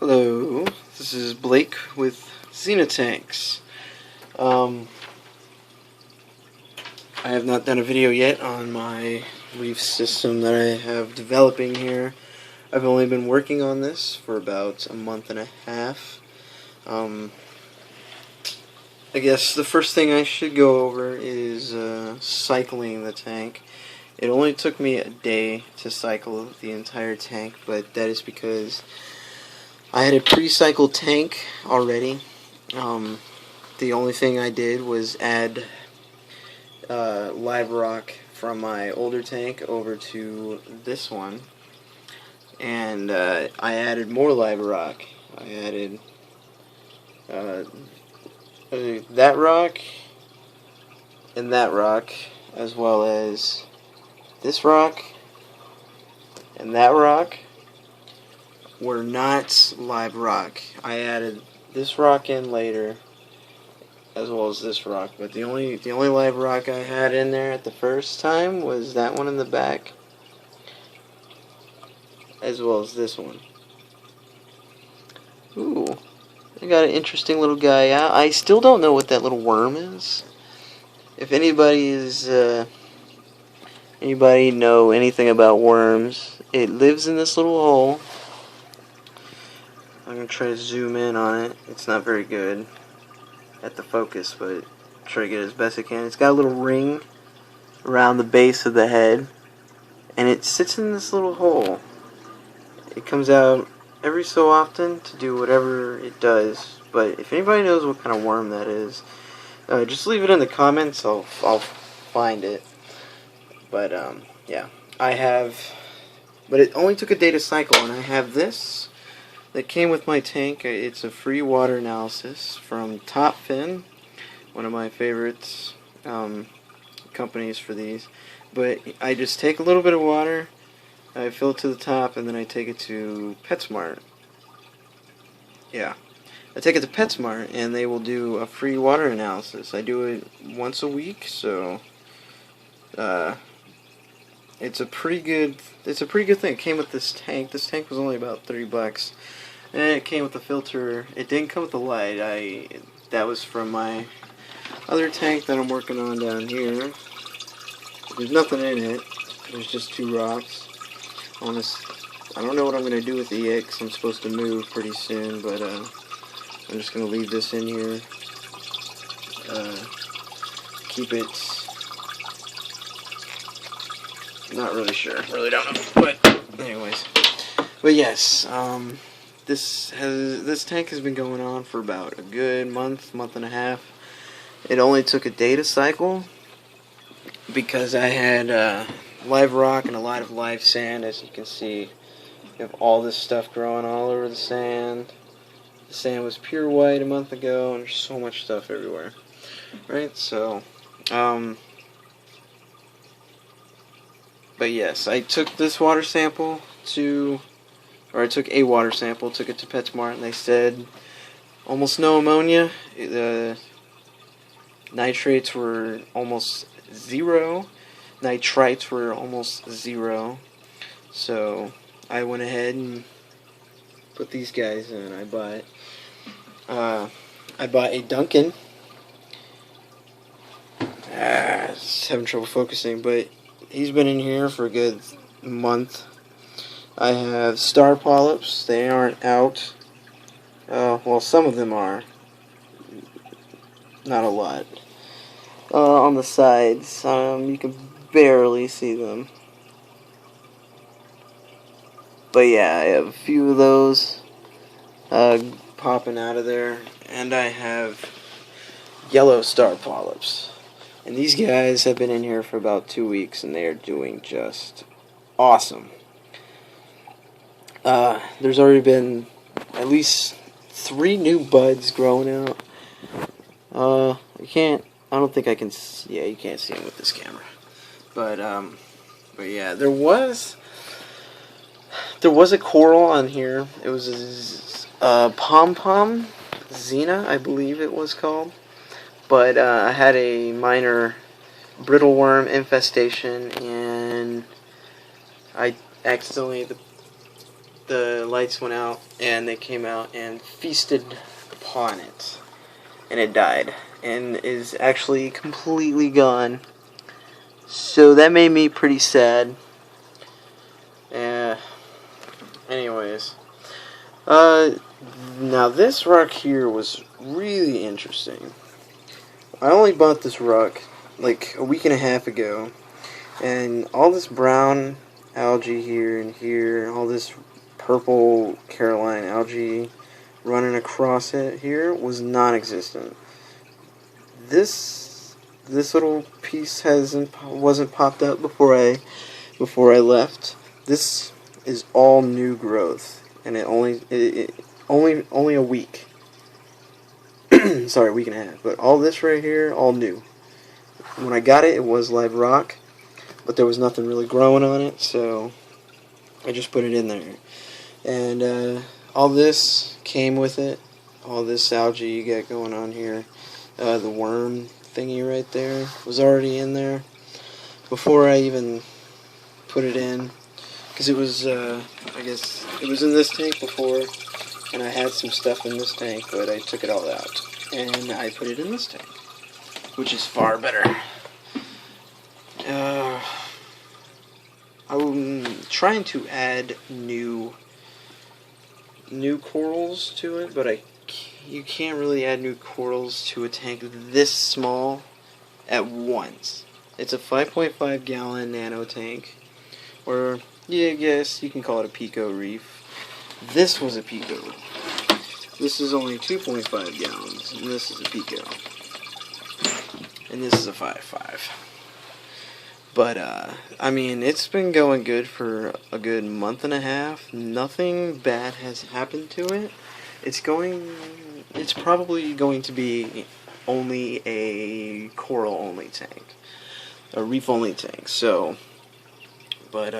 Hello, this is Blake with Xenotanks. I have not done a video yet on my reef system that I have developing here. I've only been working on this for about a month and a half. I guess the first thing I should go over is cycling the tank. It only took me a day to cycle the entire tank, but that is because I had a pre-cycled tank already. The only thing I did was add live rock from my older tank over to this one, and I added more live rock. I added that rock and that rock, as well as this rock and that rock were not live rock. I added this rock in later, as well as this rock, but the only live rock I had in there at the first time was that one in the back, as well as this one. Ooh, I got an interesting little guy out. I still don't know what that little worm is. If anybody know anything about worms, it lives in this little hole. I'm gonna try to zoom in on it. It's not very good at the focus, but try to get it as best I can. It's got a little ring around the base of the head, and it sits in this little hole. It comes out every so often to do whatever it does, but if anybody knows what kind of worm that is, just leave it in the comments. I'll find it. But yeah, but it only took a day to cycle, and I have this that came with my tank. It's a free water analysis from Top Fin, one of my favorite companies for these. But I just take a little bit of water, I fill it to the top, and then I take it to PetSmart. Yeah, I take it to PetSmart, and they will do a free water analysis. I do it once a week, so it's a pretty good thing. It came with this tank. This tank was only about $30. And it came with a filter. It didn't come with a light. That was from my other tank that I'm working on down here. There's nothing in it. There's just two rocks. I don't know what I'm gonna do with it yet, 'cause I'm supposed to move pretty soon. But I'm just gonna leave this in here. Keep it. Not really sure. Really don't know. But anyways. But yes. This tank has been going on for about a good month and a half. It only took a day to cycle because I had live rock and a lot of live sand. As you can see, you have all this stuff growing all over the sand. The sand was pure white a month ago, and there's so much stuff everywhere. Right? So, but yes, I took this water sample I took a water sample, took it to PetSmart, and they said almost no ammonia. The nitrates were almost zero. Nitrites were almost zero. So I went ahead and put these guys in. I bought a Duncan. Just having trouble focusing, but he's been in here for a good month. I have star polyps. They aren't out. Well, some of them are. Not a lot. On the sides, you can barely see them. But yeah, I have a few of those popping out of there. And I have yellow star polyps. And these guys have been in here for about 2 weeks, and they are doing just awesome. There's already been at least 3 new buds growing out. I don't think I can. Yeah, you can't see them with this camera. But yeah, there was a coral on here. It was a pom-pom Xena, I believe it was called. But I had a minor brittle worm infestation, and I accidentally the lights went out, and they came out and feasted upon it, and it died, and is actually completely gone. So that made me pretty sad. Anyways, now this rock here was really interesting. I only bought this rock like a week and a half ago, and all this brown algae here and here, all this purple Caroline algae running across it here was non-existent. This little piece wasn't popped up before I left. This is all new growth, and it only a week. Sorry, a week and a half. But all this right here, all new. When I got it, it was live rock, but there was nothing really growing on it, so I just put it in there. And all this came with it. All this algae you got going on here, the worm thingy right there was already in there before I even put it in, because it was I guess it was in this tank before, and I had some stuff in this tank, but I took it all out and I put it in this tank, which is far better. I'm trying to add new corals to it, but you can't really add new corals to a tank this small at once. It's a 5.5 gallon nano tank, or yeah, I guess you can call it a Pico Reef. This was a Pico. This is only 2.5 gallons, and this is a Pico. And this is a 5.5. But, I mean, it's been going good for a good month and a half. Nothing bad has happened to it. It's probably going to be only a coral-only tank. A reef-only tank, so... But,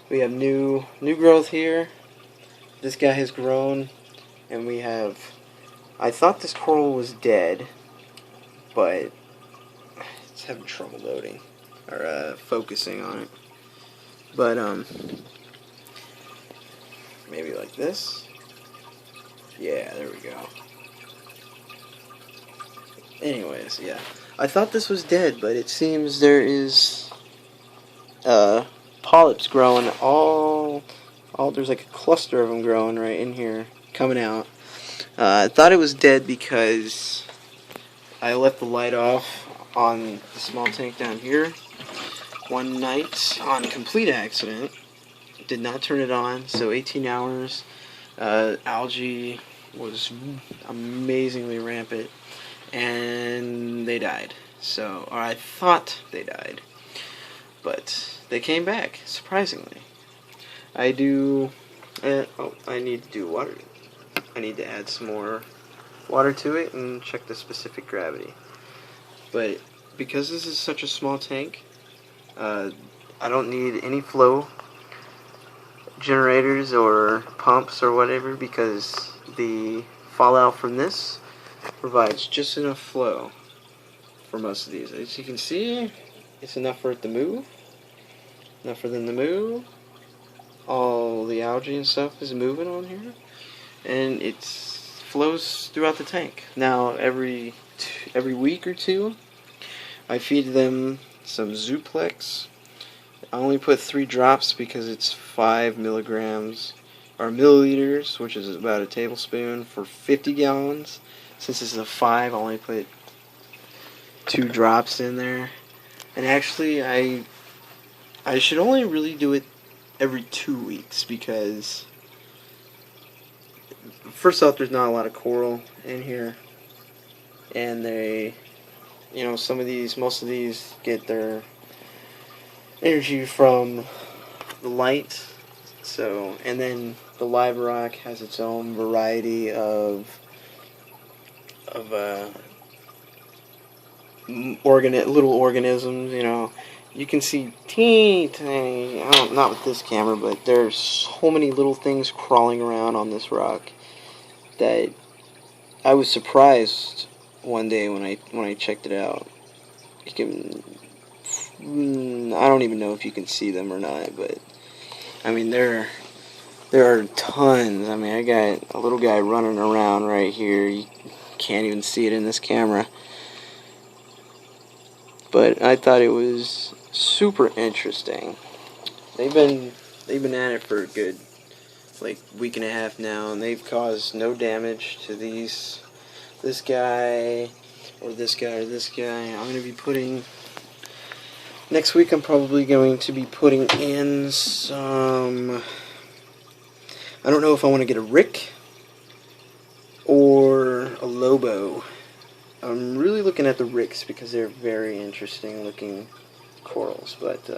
we have new growth here. This guy has grown, and we have... I thought this coral was dead, but it's having trouble loading, or focusing on it. But, maybe like this. Yeah, there we go. Anyways, yeah. I thought this was dead, but it seems there is polyps growing all there's like a cluster of them growing right in here, coming out. I thought it was dead because I left the light off on the small tank down here one night on complete accident. Did not turn it on, so 18 hours. Algae was amazingly rampant, and they died. So, or I thought they died, but they came back, surprisingly. I need to do water. I need to add some more water to it and check the specific gravity. But because this is such a small tank, I don't need any flow generators or pumps or whatever, because the fallout from this provides just enough flow for most of these. As you can see, it's enough for it to move, enough for them to move. All the algae and stuff is moving on here, and it flows throughout the tank. Now every week or two, I feed them some Zuplex. I only put 3 drops because it's 5 milligrams or milliliters, which is about a tablespoon for 50 gallons. Since it's a 5, I only put 2 drops in there. And actually, I should only really do it every 2 weeks, because first off, there's not a lot of coral in here, and they, most of these get their energy from the light. So, and then the live rock has its own variety of little organisms. You can see teeny tiny, not with this camera, but there's so many little things crawling around on this rock that I was surprised one day when I checked it out. I don't even know if you can see them or not, but I mean, there are tons. I mean, I got a little guy running around right here. You can't even see it in this camera. But I thought it was super interesting. They've been at it for a good week and a half now, and they've caused no damage to this guy or this guy or this guy. I'm going to be putting next week. I'm probably going to be putting in some. I don't know if I want to get a Rick or a Lobo. I'm really looking at the Ricks because they're very interesting looking corals, but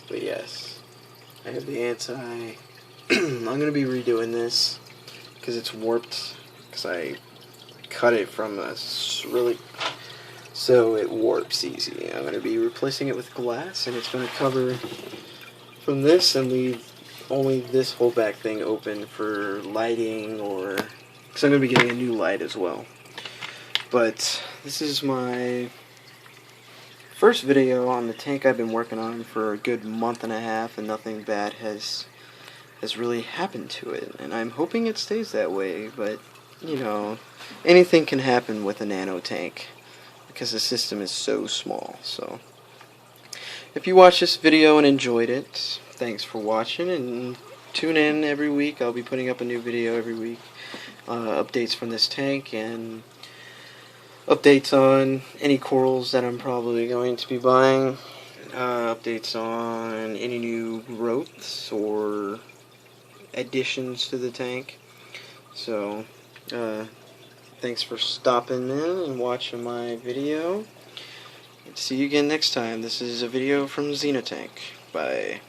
yes, I have the anti. I'm going to be redoing this because it's warped, because I cut it from so it warps easy. I'm going to be replacing it with glass, and it's going to cover from this and leave only this whole back thing open for lighting, or because I'm going to be getting a new light as well. But this is my first video on the tank I've been working on for a good month and a half, and nothing bad has really happened to it, and I'm hoping it stays that way. But you know, anything can happen with a nano tank because the system is so small. So if you watched this video and enjoyed it, thanks for watching, and tune in every week. I'll be putting up a new video every week, updates from this tank and updates on any corals that I'm probably going to be buying, updates on any new growths or additions to the tank. So thanks for stopping in and watching my video. See you again next time. This is a video from Xenotank. Bye.